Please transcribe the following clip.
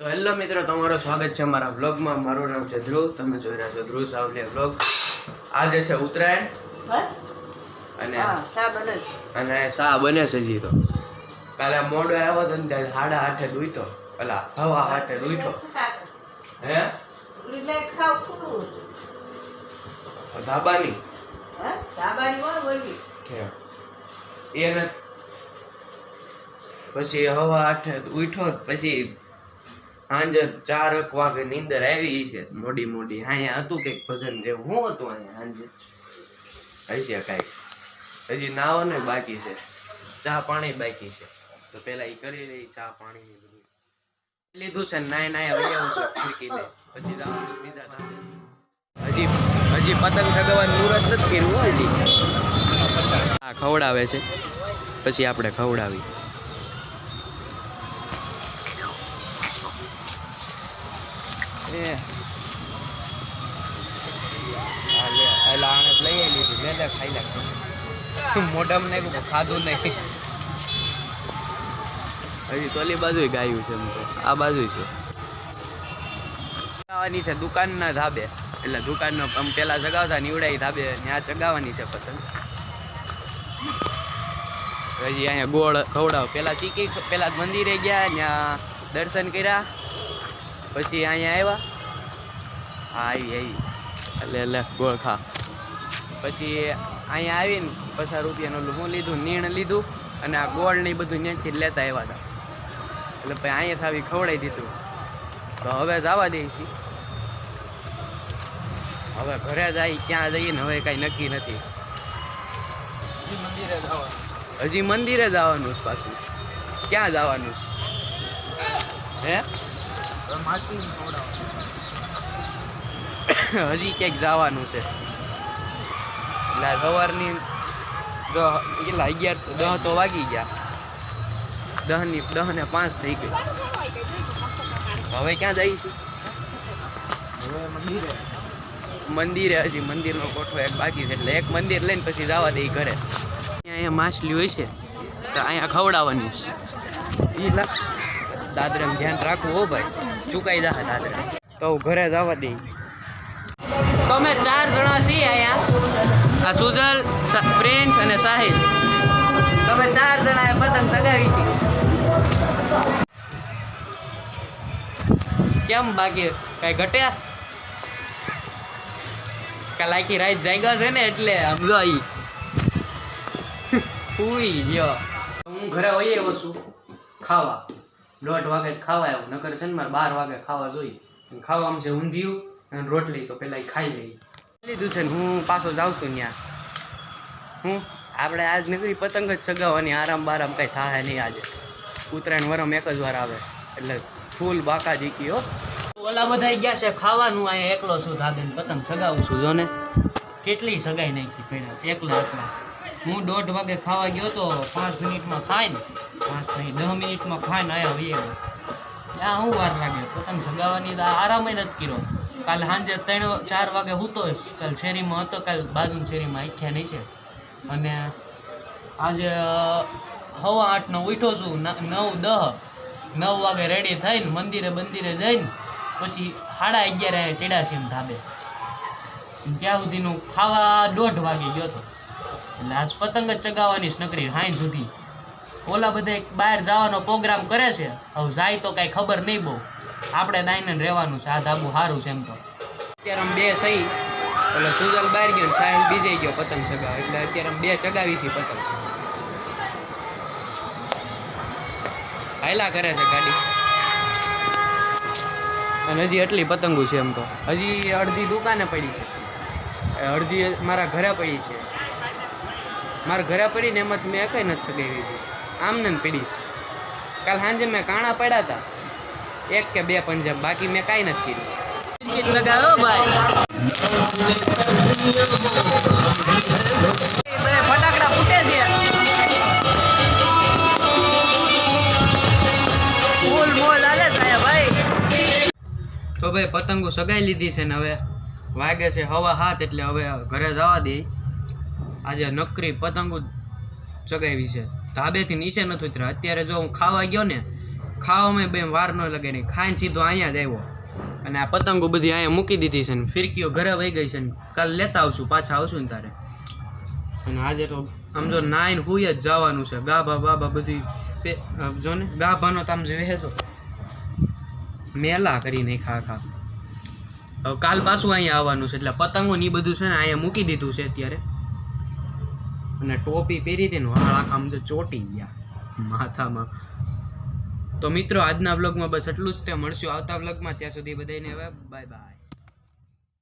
તો હેલો મિત્રો, તમારું સ્વાગત છે મારા વ્લોગમાં. મારું નામ છે ધ્રુવ. તમે જોઈ રહ્યા છો ધ્રુવ સાવલિયા વ્લોગ. આજે છે ઉત્તરાયણ અને શા બને છે હજી તો. કાલે મોડો આવ્યો હતો ને ત્યારે 8:30 દુઈતો, પેલા 8:15 દુઈતો. હે ધાબાની એને પછી 8:15 ઉઠો, પછી સાંજે 4 વાગે નીંદર આવી છે મોડી. અહીંયા હતું કંઈક ભજન જેવું. શું હતું અહીંયા સાંજે? હજી કાંઈક હજી નાવાનું બાકી છે, ચા પાણી બાકી છે. તો પેલા એ કરી લઈ ચા પાણી બધું લીધું છે. નાય ખીરકીને પછી જવાનું બીજા ટાણે. હજી પતંગ ચગાવવાનું મુહૂર્ત નથી કર્યું હજી. આ ખવડાવે છે, પછી આપણે ખવડાવી. લઈ લીધું લે ખાઈ લે. મોઢામાં નહીં ખાધું નહીં. હજી તો ઓલી બાજુ ગાયું છે, એમ તો આ બાજુ છે. ચગાવવાની છે દુકાનના ધાબે, એટલે દુકાનનો આમ પેલા ચગાવતા નીવડાઈ ધાબે ત્યાં ચગાવવાની છે પતંગ. હજી અહીંયા ગોળ ખવડાવ. પેલા મંદિરે ગયા, ત્યાં દર્શન કર્યા, પછી અહીંયા આવ્યા. એટલે ગોળ ખા. પછી અહીંયા આવીને 50 રૂપિયાનું હું લીધું, નીણ લીધું, અને આ ગોળ ને બધું ત્યાંથી લેતા આવ્યા હતા. એટલે પછી અહીંયા આવી ખવડાવી દીધું. તો હવે જવા દઈએ છીએ. હવે ઘરે જાય ક્યાં જઈએ ને હવે કાંઈ નક્કી નથી. હજી મંદિરે જવાનું છે પાછું. ક્યાં જવાનું હે? હજી ક્યાંક જવાનું છે. એટલે સવારની કેટલા 11 તો વાગી ગયા. 10:05 થઈ ગઈ. હવે ક્યાં જઈશું? મંદિરે. હજી મંદિરનો કોઠો એક બાકી છે, એટલે એક મંદિર લઈને પછી જવા દે ઘરે. અહીંયા માછલી હોય છે તો અહીંયા ખવડાવવાની છે. દાદરામાં ધ્યાન રાખવું હો ભાઈ, ચૂકાઈ જાય દાદરા. તો ઘરે જવા દે. તો અમે 4 જણા છીએ અહીંયા. આ સુજલ, પ્રિન્સ અને સાહિલ. તમે 4 જણા પતંગ ચગાવી છે. કેમ બાકી કઈ ઘટ્યા? કાલ આખી રાત જાગ્યા છે ને, એટલે સમજો ઈ ઉઈ ગયો. હું ઘરે હોઈ આવ્યો છું ખાવા. 1:30 વાગે ખાવા આવ્યો. નકર છે ને મારે 12 વાગે ખાવા જોઈએ. ખાવામાં છે ઊંધિયું અને રોટલી. તો પેલા ખાઈ લઈ લીધું છે ને હું પાછો જાઉં છું ત્યાં. આપણે આજ નકરી પતંગ જ ચગાવવાની. આરામ બારામ કઈ થાય નહીં. આજે ઉત્તરાયણ વરમ એક જ વાર આવે, એટલે ફૂલ બાકા જીકી હો. ઓલા બધા ગયા છે ખાવાનું. અહીંયા એકલો છું ધાબેન પતંગ ચગાવું છું. જો ને કેટલી સગાઈ નાખી પેલા એકલા. હું 1:30 વાગે ખાવા ગયો તો 5 મિનિટમાં ખાય ને, 5 નહીં 10 મિનિટમાં ખાય ને આયા હોઈએ. ત્યાં શું વાર લાગે પતંગ ચગાવવાની? આરામ નથી કર્યો. કાલે સાંજે 3-4 વાગે સૂતો કાલ શેરીમાં હતો. કાલ બાજુની શેરીમાં આખ્યા નહીં છે. અને આજે 8:15 ઉઠ્યો છું. 9 વાગે રેડી થઈને મંદિરે જઈને પછી 11:30 ચડ્યા છે ધાબે. ત્યાં સુધીનું ખાવા 1:30 વાગે ગયો હતો. એટલે આજ પતંગ જ ચગાવવાની નકરી હાઈ સુધી. ઓલા બધા બહાર જવાનો પ્રોગ્રામ કરે છે. હવે જાય તો કાંઈ ખબર નહીં બહુ. આપણે દાઈને રહેવાનું છે. આ ધાબુ સારું છે એમ તો. અત્યારે આમ 2 સહી. એટલે સુજલ બહાર ગયો ને સાહિલ બીજે ગયો પતંગ ચગાવ. એટલે અત્યારે આમ 2 ચગાવી છે પતંગ. હાયલા કરે છે ગાડી. અને હજી એટલી પતંગો છે એમ તો. હજી અડધી દુકાને પડી છે, અડધી મારા ઘરે પડી છે. મારા ઘરે પડીને એમાં મેં એકઈ નથી સગાવી હતી. આમને પડી છે. કાલ સાંજે મેં કાણા પડ્યા હતા 1 કે 2 પંજાબ. બાકી મેં કાંઈ નથી કર્યું. લગાવો ભાઈ. ફટાકડા ફૂટે છે. ફૂલ મોજ આલે છે ભાઈ. તો ભાઈ પતંગો સગાઈ લીધી છે ને હવે વાગે છે 7:15. એટલે હવે ઘરે જવા દે. આજે નકરી પતંગો ચગાવી છે. ધાબેથી નીચે નથી ઉતર્યા. અત્યારે જો હું ખાવા ગયો ને ખાવામાં બે વાર ન લાગે નહીં, ખાઈને સીધો અહીંયા જ આવ્યો. અને આ પતંગો બધી અહીંયા મૂકી દીધી છે ને ફિરકીઓ ઘરે વહી ગઈ છે ને કાલે લેતા આવશું, પાછા આવશું ને તારે. અને આજે તો આમ જો નાઈને હુઈ જ જવાનું છે. ગાભા બાબા બધી જો ને ગાભાનો તો આમ જે વહેજો મેલા કરી નહીં ખા. હવે કાલ પાછું અહીંયા આવવાનું છે એટલે પતંગો ને એ બધું છે ને અહીંયા મૂકી દીધું છે અત્યારે. અને ટોપી પહેરી હતી ને વાળ આખા આમ ચોટી ગયા માથામાં. તો મિત્રો આજના વ્લોગમાં બસ એટલું જ. તે મળશું આવતા વ્લોગમાં. ત્યાં સુધી બધાને હવે બાય બાય.